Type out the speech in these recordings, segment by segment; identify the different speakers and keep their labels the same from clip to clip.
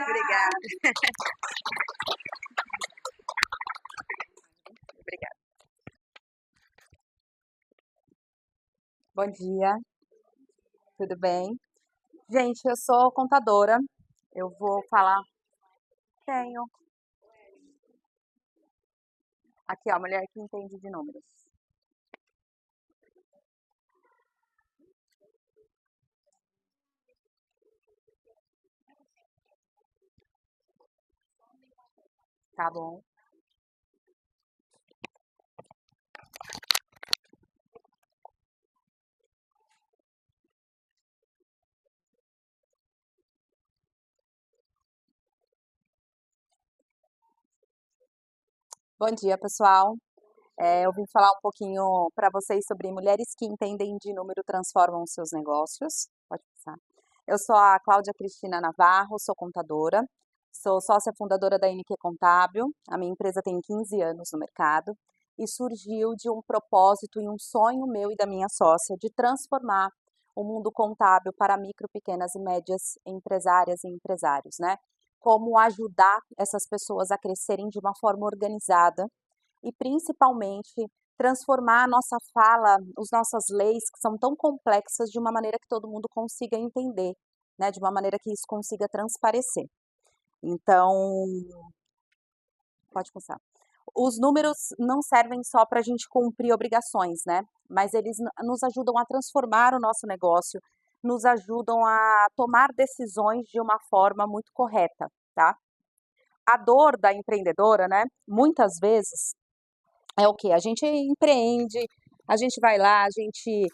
Speaker 1: Obrigada. Obrigada. Bom dia, tudo bem? Gente, eu sou contadora. Eu vou falar. Tenho. Aqui, ó, mulher que entende de números. Tá bom. Bom dia, pessoal. Eu vim falar um pouquinho para vocês sobre mulheres que entendem de número transformam seus negócios. Pode passar. Eu sou a Cláudia Cristina Navarro, sou contadora, sou sócia fundadora da NQ Contábil. A minha empresa tem 15 anos no mercado e surgiu de um propósito e um sonho meu e da minha sócia de transformar o mundo contábil para micro, pequenas e médias empresárias e empresários, né? Como ajudar essas pessoas a crescerem de uma forma organizada e principalmente transformar a nossa fala, as nossas leis que são tão complexas de uma maneira que todo mundo consiga entender, né? De uma maneira que isso consiga transparecer. Então, pode começar. Os números não servem só para a gente cumprir obrigações, né? Mas eles nos ajudam a transformar o nosso negócio, nos ajudam a tomar decisões de uma forma muito correta, tá? A dor da empreendedora, né? Muitas vezes é o quê? A gente empreende, a gente vai lá, a gente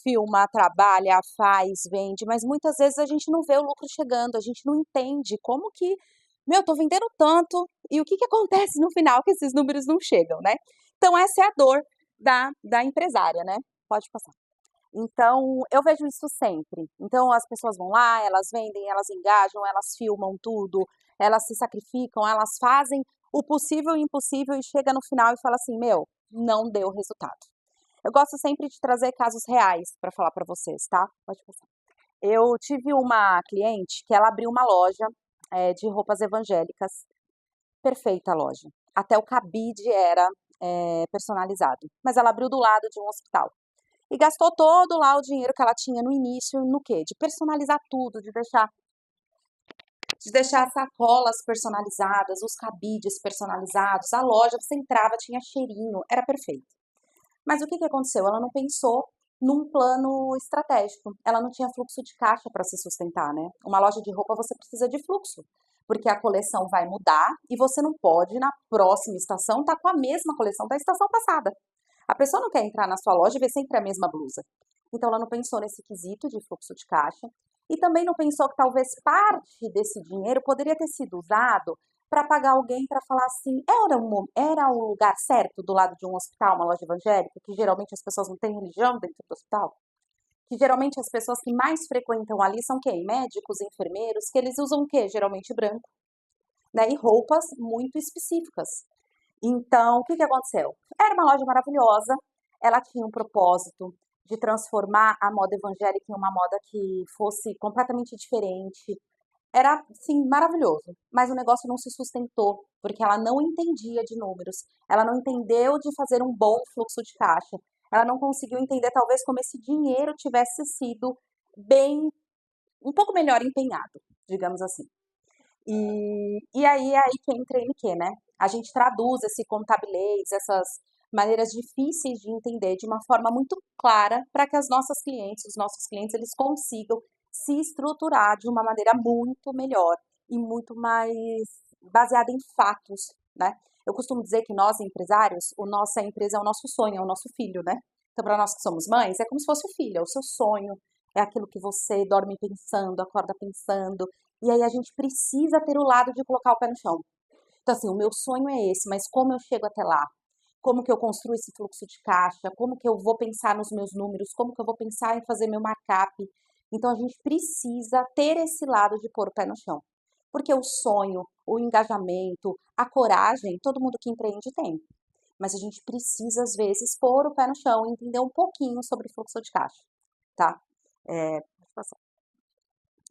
Speaker 1: filma, trabalha, faz, vende, mas muitas vezes a gente não vê o lucro chegando, a gente não entende como que, meu, tô vendendo tanto e o que que acontece no final que esses números não chegam, né? Então essa é a dor da empresária, né? Pode passar. Então, eu vejo isso sempre. Então, as pessoas vão lá, elas vendem, elas engajam, elas filmam tudo, elas se sacrificam, elas fazem o possível e o impossível e chega no final e fala assim: meu, não deu resultado. Eu gosto sempre de trazer casos reais para falar para vocês, tá? Pode passar. Eu tive uma cliente que ela abriu uma loja de roupas evangélicas, perfeita a loja. Até o cabide era personalizado, mas ela abriu do lado de um hospital. E gastou todo lá o dinheiro que ela tinha no início no quê? De personalizar tudo, de deixar sacolas personalizadas, os cabides personalizados, a loja, você entrava, tinha cheirinho, era perfeito. Mas o que que aconteceu? Ela não pensou num plano estratégico. Ela não tinha fluxo de caixa para se sustentar, né? Uma loja de roupa você precisa de fluxo, porque a coleção vai mudar e você não pode, na próxima estação, estar com a mesma coleção da estação passada. A pessoa não quer entrar na sua loja e ver sempre a mesma blusa. Então, ela não pensou nesse quesito de fluxo de caixa e também não pensou que talvez parte desse dinheiro poderia ter sido usado para pagar alguém para falar assim: era o lugar certo do lado de um hospital, uma loja evangélica, que geralmente as pessoas não têm religião dentro do hospital? Que geralmente as pessoas que mais frequentam ali são quem? Médicos, enfermeiros, que eles usam o quê? Geralmente branco, né? E roupas muito específicas. Então, o que que aconteceu? Era uma loja maravilhosa, ela tinha um propósito de transformar a moda evangélica em uma moda que fosse completamente diferente. Era, sim, maravilhoso, mas o negócio não se sustentou, porque ela não entendia de números, ela não entendeu de fazer um bom fluxo de caixa, ela não conseguiu entender talvez como esse dinheiro tivesse sido bem, um pouco melhor empenhado, digamos assim. E aí é aí que entra a NQ, né? A gente traduz esse contabilês, essas maneiras difíceis de entender de uma forma muito clara para que as nossas clientes, os nossos clientes, eles consigam se estruturar de uma maneira muito melhor e muito mais baseada em fatos, né? Eu costumo dizer que nós, empresários, a nossa empresa é o nosso sonho, é o nosso filho, né? Então, para nós que somos mães, é como se fosse o filho, é o seu sonho, é aquilo que você dorme pensando, acorda pensando, e aí a gente precisa ter o lado de colocar o pé no chão. Então, assim, o meu sonho é esse, mas como eu chego até lá? Como que eu construo esse fluxo de caixa? Como que eu vou pensar nos meus números? Como que eu vou pensar em fazer meu markup? Então, a gente precisa ter esse lado de pôr o pé no chão. Porque o sonho, o engajamento, a coragem, todo mundo que empreende tem. Mas a gente precisa, às vezes, pôr o pé no chão e entender um pouquinho sobre fluxo de caixa, tá? É,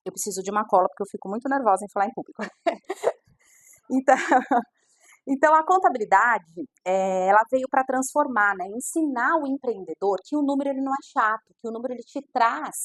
Speaker 1: Eu preciso de uma cola porque eu fico muito nervosa em falar em público. Então, então a contabilidade, ela veio para transformar, né, ensinar o empreendedor que o número ele não é chato, que o número ele te traz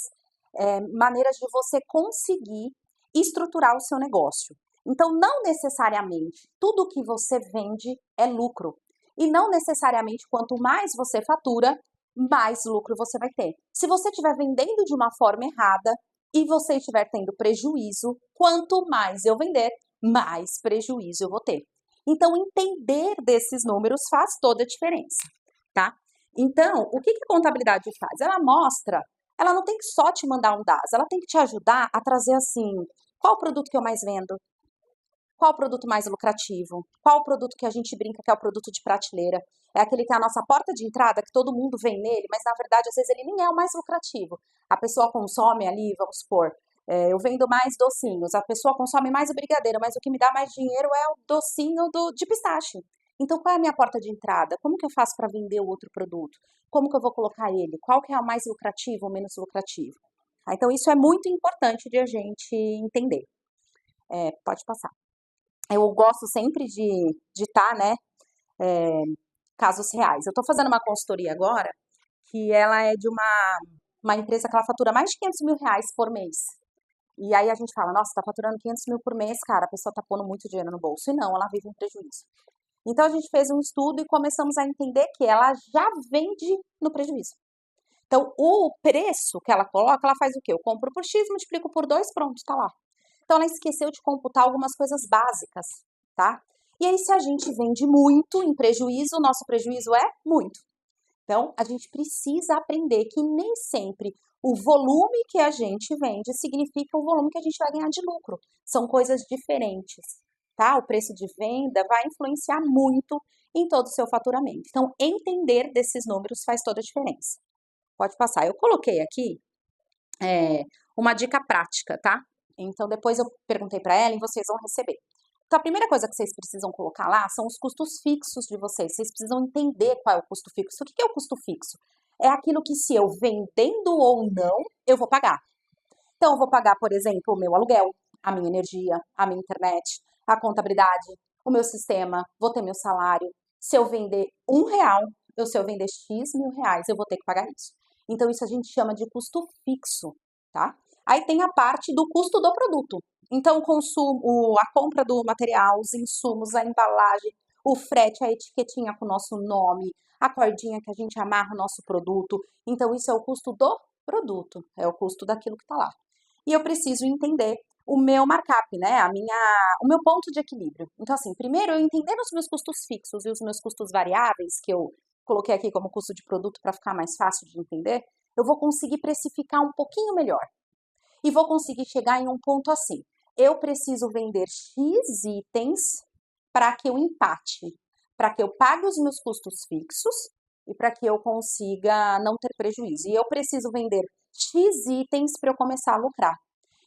Speaker 1: maneiras de você conseguir estruturar o seu negócio. Então, não necessariamente tudo que você vende é lucro. E não necessariamente quanto mais você fatura, mais lucro você vai ter. Se você estiver vendendo de uma forma errada e você estiver tendo prejuízo, quanto mais eu vender, mais prejuízo eu vou ter. Então, entender desses números faz toda a diferença, tá? Então, o que a contabilidade faz? Ela não tem que só te mandar um DAS, ela tem que te ajudar a trazer assim, qual o produto que eu mais vendo? Qual o produto mais lucrativo? Qual o produto que a gente brinca que é o produto de prateleira? É aquele que é a nossa porta de entrada, que todo mundo vem nele, mas na verdade às vezes ele nem é o mais lucrativo. A pessoa consome ali, vamos supor, eu vendo mais docinhos, a pessoa consome mais o brigadeiro, mas o que me dá mais dinheiro é o docinho de pistache. Então, qual é a minha porta de entrada? Como que eu faço para vender o outro produto? Como que eu vou colocar ele? Qual que é o mais lucrativo ou menos lucrativo? Então, isso é muito importante de a gente entender. Pode passar. Eu gosto sempre de estar, né, casos reais. Eu estou fazendo uma consultoria agora, que ela é de uma empresa que ela fatura mais de 500 mil reais por mês. E aí a gente fala, nossa, tá faturando 500 mil por mês, cara, a pessoa tá pondo muito dinheiro no bolso. E não, ela vive em prejuízo. Então a gente fez um estudo e começamos a entender que ela já vende no prejuízo. Então o preço que ela coloca, ela faz o quê? Eu compro por X, multiplico por 2, pronto, tá lá. Então ela esqueceu de computar algumas coisas básicas, tá? E aí se a gente vende muito em prejuízo, o nosso prejuízo é muito. Então a gente precisa aprender que nem sempre o volume que a gente vende significa o volume que a gente vai ganhar de lucro. São coisas diferentes, tá? O preço de venda vai influenciar muito em todo o seu faturamento. Então entender desses números faz toda a diferença. Pode passar. Eu coloquei aqui uma dica prática, tá? Então, depois eu perguntei para ela e vocês vão receber. Então, a primeira coisa que vocês precisam colocar lá são os custos fixos de vocês. Vocês precisam entender qual é o custo fixo. O que é o custo fixo? É aquilo que se eu vendendo ou não, eu vou pagar. Então, eu vou pagar, por exemplo, o meu aluguel, a minha energia, a minha internet, a contabilidade, o meu sistema, vou ter meu salário. Se eu vender R$ 1, ou se eu vender X mil reais, eu vou ter que pagar isso. Então, isso a gente chama de custo fixo, tá? Aí tem a parte do custo do produto. Então, o consumo, a compra do material, os insumos, a embalagem, o frete, a etiquetinha com o nosso nome, a cordinha que a gente amarra o nosso produto. Então, isso é o custo do produto, é o custo daquilo que está lá. E eu preciso entender o meu markup, né? O meu ponto de equilíbrio. Então, assim, primeiro eu entendendo os meus custos fixos e os meus custos variáveis, que eu coloquei aqui como custo de produto para ficar mais fácil de entender, eu vou conseguir precificar um pouquinho melhor. E vou conseguir chegar em um ponto assim. Eu preciso vender X itens para que eu empate, para que eu pague os meus custos fixos e para que eu consiga não ter prejuízo. E eu preciso vender X itens para eu começar a lucrar.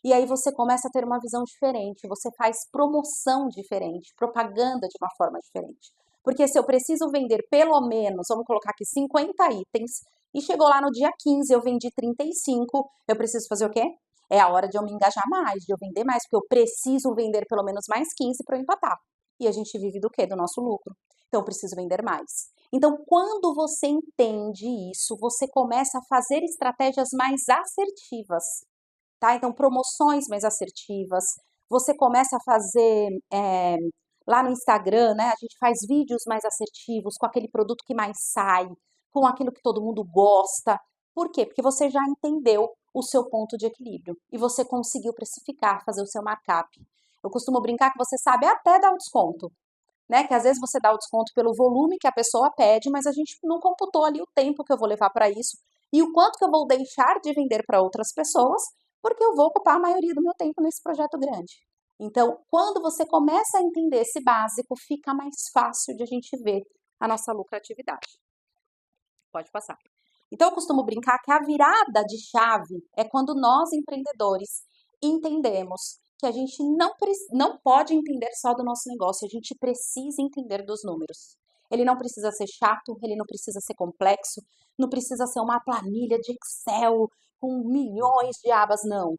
Speaker 1: E aí você começa a ter uma visão diferente, você faz promoção diferente, propaganda de uma forma diferente. Porque se eu preciso vender pelo menos, vamos colocar aqui 50 itens, e chegou lá no dia 15, eu vendi 35, eu preciso fazer o quê? É a hora de eu me engajar mais, de eu vender mais, porque eu preciso vender pelo menos mais 15 para eu empatar. E a gente vive do quê? Do nosso lucro. Então eu preciso vender mais. Então, quando você entende isso, você começa a fazer estratégias mais assertivas, tá? Então, promoções mais assertivas. Você começa a fazer lá no Instagram, né? A gente faz vídeos mais assertivos com aquele produto que mais sai, com aquilo que todo mundo gosta. Por quê? Porque você já entendeu o seu ponto de equilíbrio e você conseguiu precificar, fazer o seu markup. Eu costumo brincar que você sabe até dar o desconto, né? Que às vezes você dá o desconto pelo volume que a pessoa pede, mas a gente não computou ali o tempo que eu vou levar para isso e o quanto que eu vou deixar de vender para outras pessoas, porque eu vou ocupar a maioria do meu tempo nesse projeto grande. Então, quando você começa a entender esse básico, fica mais fácil de a gente ver a nossa lucratividade. Pode passar. Então, eu costumo brincar que a virada de chave é quando nós, empreendedores, entendemos que a gente não pode entender só do nosso negócio, a gente precisa entender dos números. Ele não precisa ser chato, ele não precisa ser complexo, não precisa ser uma planilha de Excel com milhões de abas, não.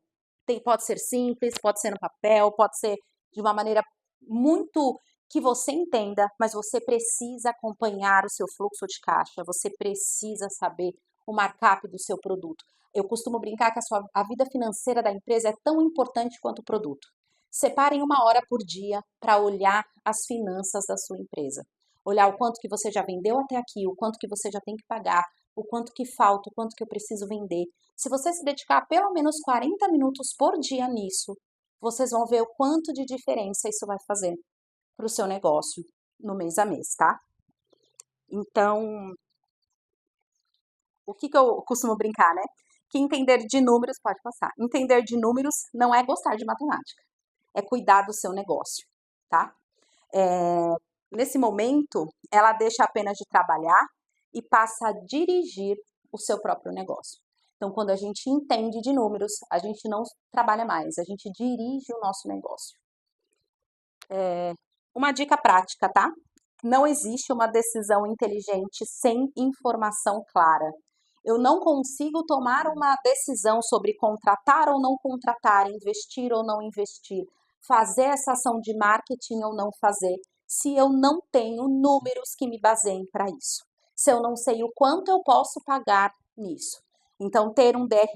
Speaker 1: Pode ser simples, pode ser no papel, pode ser de uma maneira muito que você entenda, mas você precisa acompanhar o seu fluxo de caixa, você precisa saber o markup do seu produto. Eu costumo brincar que a vida financeira da empresa é tão importante quanto o produto. Separem 1 hora por dia para olhar as finanças da sua empresa. Olhar o quanto que você já vendeu até aqui, o quanto que você já tem que pagar, o quanto que falta, o quanto que eu preciso vender. Se você se dedicar pelo menos 40 minutos por dia nisso, vocês vão ver o quanto de diferença isso vai fazer para o seu negócio no mês a mês, tá? Então, o que eu costumo brincar, né? Que entender de números, pode passar, entender de números não é gostar de matemática, é cuidar do seu negócio, tá? Nesse momento, ela deixa apenas de trabalhar e passa a dirigir o seu próprio negócio. Então, quando a gente entende de números, a gente não trabalha mais, a gente dirige o nosso negócio. Uma dica prática, tá? Não existe uma decisão inteligente sem informação clara. Eu não consigo tomar uma decisão sobre contratar ou não contratar, investir ou não investir, fazer essa ação de marketing ou não fazer, se eu não tenho números que me baseiem para isso. Se eu não sei o quanto eu posso pagar nisso. Então, ter um DRE,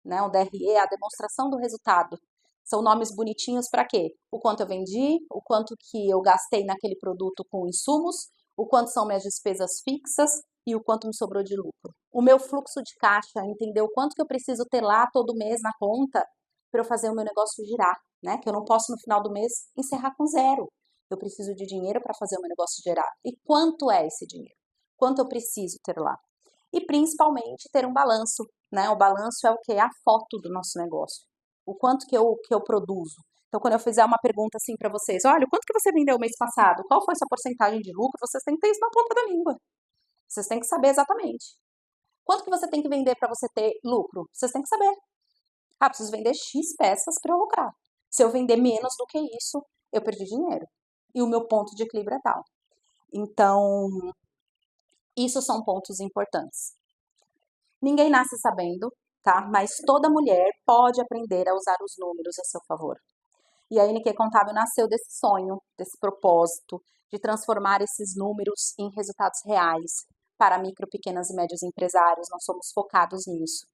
Speaker 1: né? Um DRE é a demonstração do resultado. São nomes bonitinhos para quê? O quanto eu vendi, o quanto que eu gastei naquele produto com insumos, o quanto são minhas despesas fixas e o quanto me sobrou de lucro. O meu fluxo de caixa, entender o quanto que eu preciso ter lá todo mês na conta para eu fazer o meu negócio girar, né? Que eu não posso no final do mês encerrar com zero. Eu preciso de dinheiro para fazer o meu negócio girar. E quanto é esse dinheiro? Quanto eu preciso ter lá? E principalmente ter um balanço, né? O balanço é o que? É a foto do nosso negócio. O quanto que eu produzo. Então, quando eu fizer uma pergunta assim para vocês, olha, quanto que você vendeu mês passado? Qual foi a sua porcentagem de lucro? Vocês têm que ter isso na ponta da língua. Vocês têm que saber exatamente. Quanto que você tem que vender para você ter lucro? Vocês têm que saber. Ah, preciso vender X peças para eu lucrar. Se eu vender menos do que isso, eu perdi dinheiro. E o meu ponto de equilíbrio é tal. Então, isso são pontos importantes. Ninguém nasce sabendo, tá? Mas toda mulher pode aprender a usar os números a seu favor. E a NQ Contábil nasceu desse sonho, desse propósito, de transformar esses números em resultados reais para micro, pequenas e médios empresários. Nós somos focados nisso.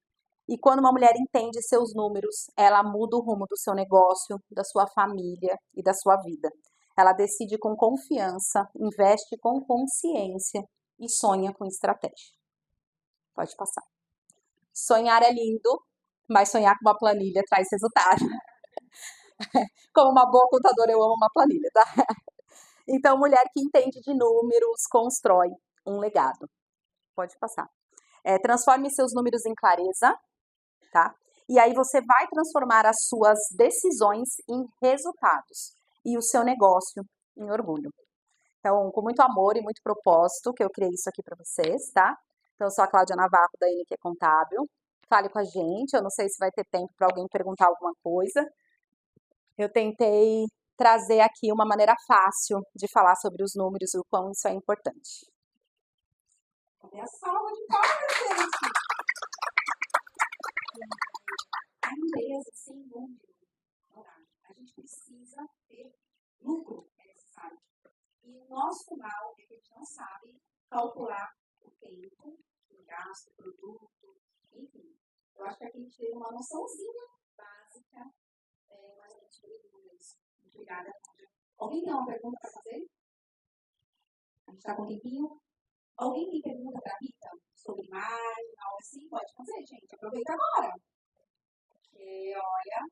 Speaker 1: E quando uma mulher entende seus números, ela muda o rumo do seu negócio, da sua família e da sua vida. Ela decide com confiança, investe com consciência e sonha com estratégia. Pode passar. Sonhar é lindo, mas sonhar com uma planilha traz resultado. Como uma boa contadora, eu amo uma planilha, tá? Então, mulher que entende de números constrói um legado. Pode passar. Transforme seus números em clareza, tá? E aí você vai transformar as suas decisões em resultados e o seu negócio em orgulho. Então, com muito amor e muito propósito que eu criei isso aqui para vocês, tá? Então, eu sou a Cláudia Navarro da NQ Contábil. Fale com a gente, eu não sei se vai ter tempo para alguém perguntar alguma coisa. Eu tentei trazer aqui uma maneira fácil de falar sobre os números e o quão isso é importante. Cadê a salva de palmas, gente? A empresa sem número, a gente precisa ter lucro, é necessário. E o nosso mal é que a gente não sabe calcular o tempo, o gasto, o produto, enfim. Eu acho que aqui a gente teve uma noçãozinha básica, mas a gente teve números. Obrigada. Alguém tem uma pergunta para fazer? A gente está com um tempinho. Alguém tem pergunta para a Rita sobre imagem, algo assim? Pode fazer, gente. Aproveita agora. Porque, olha,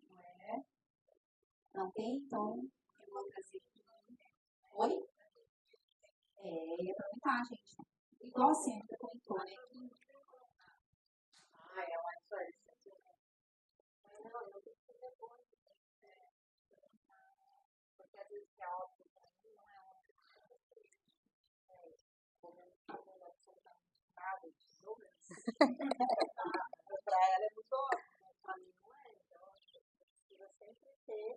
Speaker 1: não é? Não tem? Então, eu vou trazer aqui. Oi? E aproveitar, gente. Igual a Sandra comentou, né? É uma diferença. Não, eu tenho que fazer coisa. Porque às vezes é óbvio, não é óbvio. Para ela é muito óbvio, para mim não é. Então, a gente precisa sempre ter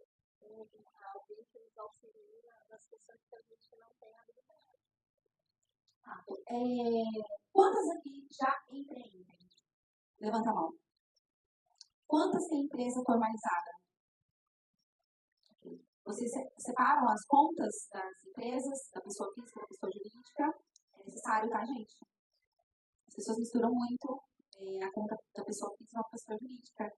Speaker 1: alguém que nos auxilie nas questões que a gente não tem habilidade. Quantas aqui já empreendem? Levanta a mão.
Speaker 2: Quantas tem empresa formalizada? Vocês separam as contas das empresas, da pessoa física, da pessoa jurídica? É necessário, tá, gente? As pessoas misturam muito a conta da pessoa física com a pessoa jurídica.